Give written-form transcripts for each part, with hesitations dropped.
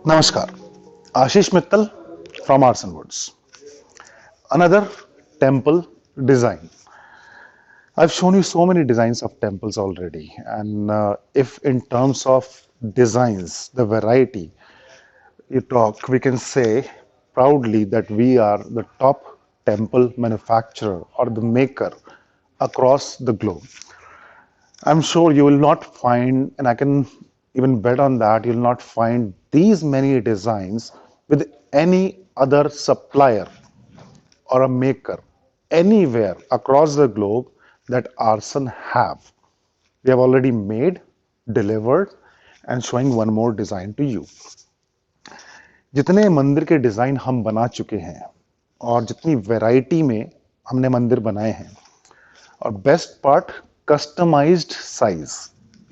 Namaskar, Ashish Mittal from Arts and Woods. Another temple design. I've shown you so many designs of temples already, and if in terms of designs, the variety you talk, we can say proudly that we are the top temple manufacturer or the maker across the globe. I'm sure you will not find, and I can even bet on that, you'll not find these many designs with any other supplier or a maker anywhere across the globe that Arson have. We have already made, delivered, and showing one more design to you. जितने मंदिर के design हम बना चुके हैं और जितनी variety में हमने मंदिर बनाए हैं और बेस्ट पार्ट कस्टमाइज्ड साइज,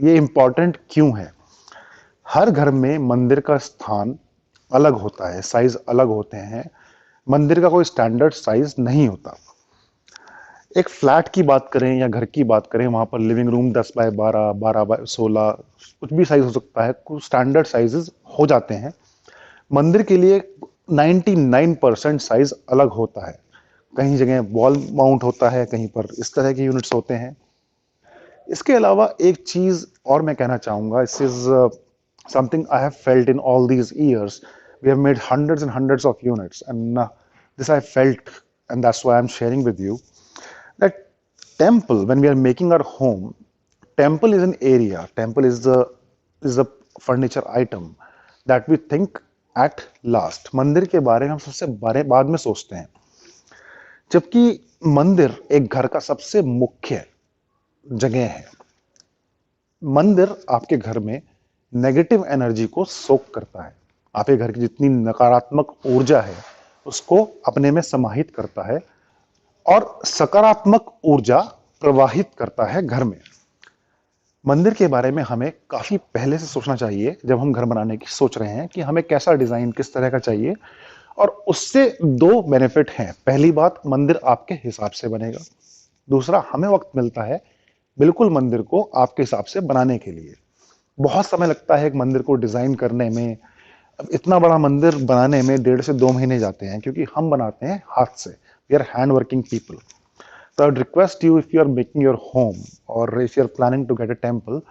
ये इंपॉर्टेंट क्यों है? हर घर में मंदिर का स्थान अलग होता है, साइज अलग होते हैं, मंदिर का कोई स्टैंडर्ड साइज नहीं होता। एक फ्लैट की बात करें या घर की बात करें, वहां पर लिविंग रूम 10 बाय 12, 12 बाय 16, कुछ भी साइज हो सकता है, कुछ स्टैंडर्ड साइजेस हो जाते हैं। मंदिर के लिए 99% साइज अलग होता है। कहीं जगह वॉल माउंट होता है, कहीं पर इस तरह के यूनिट्स होते हैं। इसके अलावा एक चीज और मैं कहना चाहूंगा, this is something I have felt in all these years. We have made hundreds and hundreds of units, and this I felt, and that's why I'm sharing with you that temple, when we are making our home, temple is an area, temple is the furniture item that we think at last. मंदिर के बारे में हम सबसे बाद में सोचते हैं, जबकि मंदिर एक घर का सबसे मुख्य जगह है। मंदिर आपके घर में नेगेटिव एनर्जी को सोक करता है, आपके घर की जितनी नकारात्मक ऊर्जा है उसको अपने में समाहित करता है और सकारात्मक ऊर्जा प्रवाहित करता है घर में। मंदिर के बारे में हमें काफी पहले से सोचना चाहिए, जब हम घर बनाने की सोच रहे हैं कि हमें कैसा डिजाइन किस तरह का चाहिए, और उससे दो बेनिफिट हैं। पहली बात, मंदिर आपके हिसाब से बनेगा। दूसरा, हमें वक्त मिलता है बिल्कुल मंदिर को आपके हिसाब से बनाने के लिए। बहुत समय लगता है एक मंदिर को डिजाइन करने में। अब इतना बड़ा मंदिर बनाने में 1.5 से 2 महीने जाते हैं, क्योंकि हम बनाते हैं हाथ से। We are hand working people. So I would request you, if you are making your home or if you are planning to get a temple,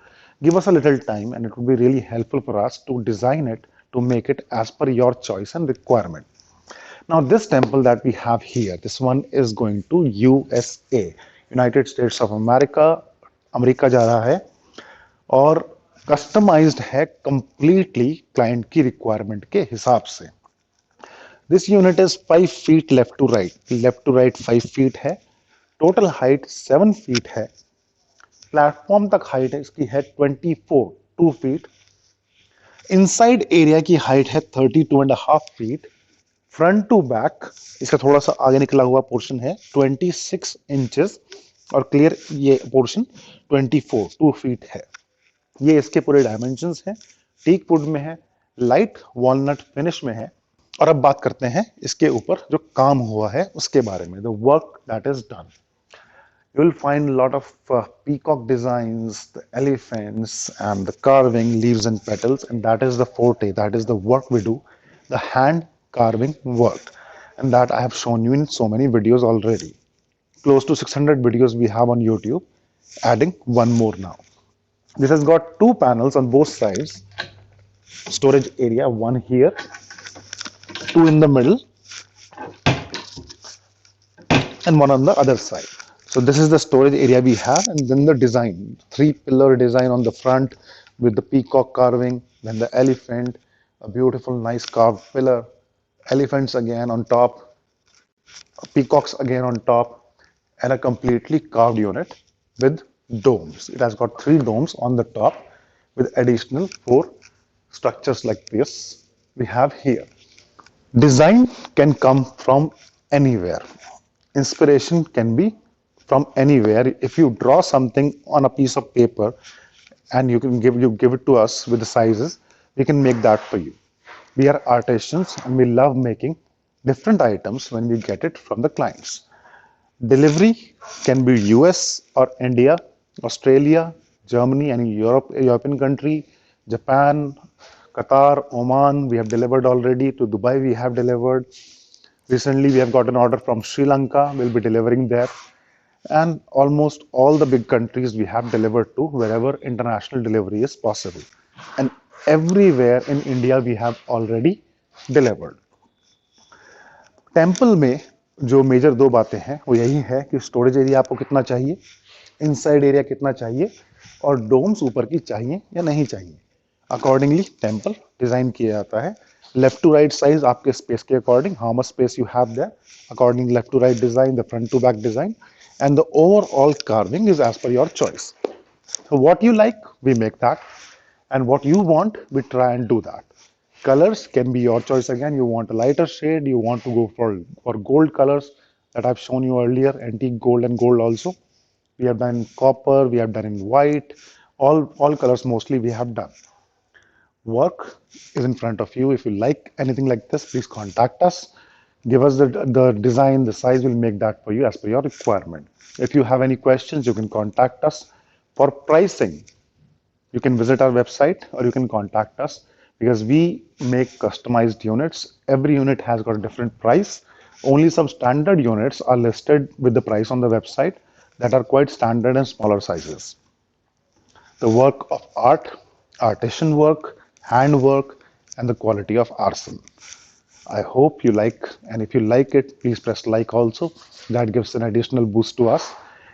give us a little time, and it would be really helpful for us to design it, to make it as per your choice and requirement. Now this temple that we have here, this one is going to USA, United States of America, America जा रहा है, और customised है completely client की requirement के हिसाब से। This unit is 5 feet left to right 5 feet है। टोटल हाइट 7 फीट है। प्लेटफॉर्म तक हाइट है इसकी है 2 फीट। इनसाइड एरिया की हाइट है 32.5 फीट। फ्रंट टू बैक इसका थोड़ा सा आगे निकला हुआ पोर्शन है 26 इंचेस, और क्लियर ये पोर्शन 2 फीट है। ये इसके पूरे डायमेंशंस हैं। टीक वुड में है, लाइट वॉलनट फिनिश में है। और अब बात करते हैं इसके ऊपर जो काम हुआ है उसके बारे में, the work that is done. You will find a lot of peacock designs, the elephants, and the carving, leaves and petals, and that is the forte, that is the work we do, the hand carving work, and that I have shown you in so many videos already. Close to 600 videos we have on YouTube, adding one more now. This has got 2 panels on both sides, storage area, one here, 2 in the middle, and one on the other side. So this is the storage area we have, and then the design, 3-pillar design on the front with the peacock carving, then the elephant, a beautiful nice carved pillar, elephants again on top, peacocks again on top, and a completely carved unit with domes. It has got 3 domes on the top with additional 4 structures like this we have here. Design can come from anywhere. Inspiration can be from anywhere. If you draw something on a piece of paper and you give it to us with the sizes, we can make that for you. We are artisans and we love making different items when we get it from the clients. Delivery can be US or India, Australia, Germany, any European country, Japan, Qatar, Oman, we have delivered already. To Dubai, we have delivered. Recently, we have got an order from Sri Lanka. We'll be delivering there. And almost all the big countries we have delivered to wherever international delivery is possible. And everywhere in India, we have already delivered. Temple में जो major दो बातें हैं वो यही है कि storage area आपको कितना चाहिए, इनसाइड एरिया कितना चाहिए और डोम्स ऊपर की चाहिए या नहीं चाहिए. अकॉर्डिंगली टेम्पल डिजाइन किया जाता है. लेफ्ट टू राइट साइज आपके स्पेस के according, how much space you have there, according left to right design, the front to back design, and the overall carving is as per your choice. So what you like, we make that, and what you want, we try and do that. Colors can be your choice again. You want a lighter shade, you want to go for gold colors that I've shown you earlier, antique gold and gold also. We have done in copper, we have done in white, all colors mostly we have done. Work is in front of you. If you like anything like this, please contact us. Give us the design, the size, we'll make that for you as per your requirement. If you have any questions, you can contact us. For pricing, you can visit our website or you can contact us because we make customized units. Every unit has got a different price. Only some standard units are listed with the price on the website that are quite standard and smaller sizes. The work of art, artisan work, handwork, and the quality of arson. I hope you like, and if you like it, please press like also. That gives an additional boost to us.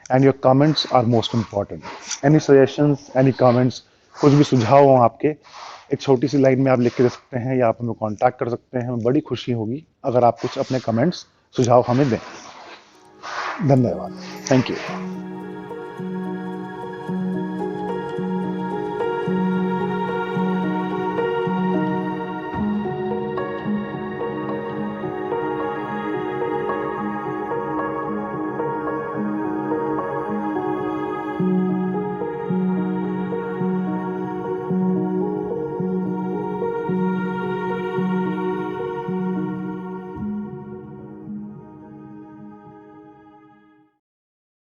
And your comments are most important. Any suggestions, any comments, कुछ भी सुझाव हो आपके, एक छोटी सी line में आप लिख के दे सकते हैं या आप हमें कांटेक्ट कर सकते हैं. हमें बड़ी खुशी होगी अगर आप कुछ अपने कमेंट्स, सुझाव हमें दें. धन्यवाद. Thank you.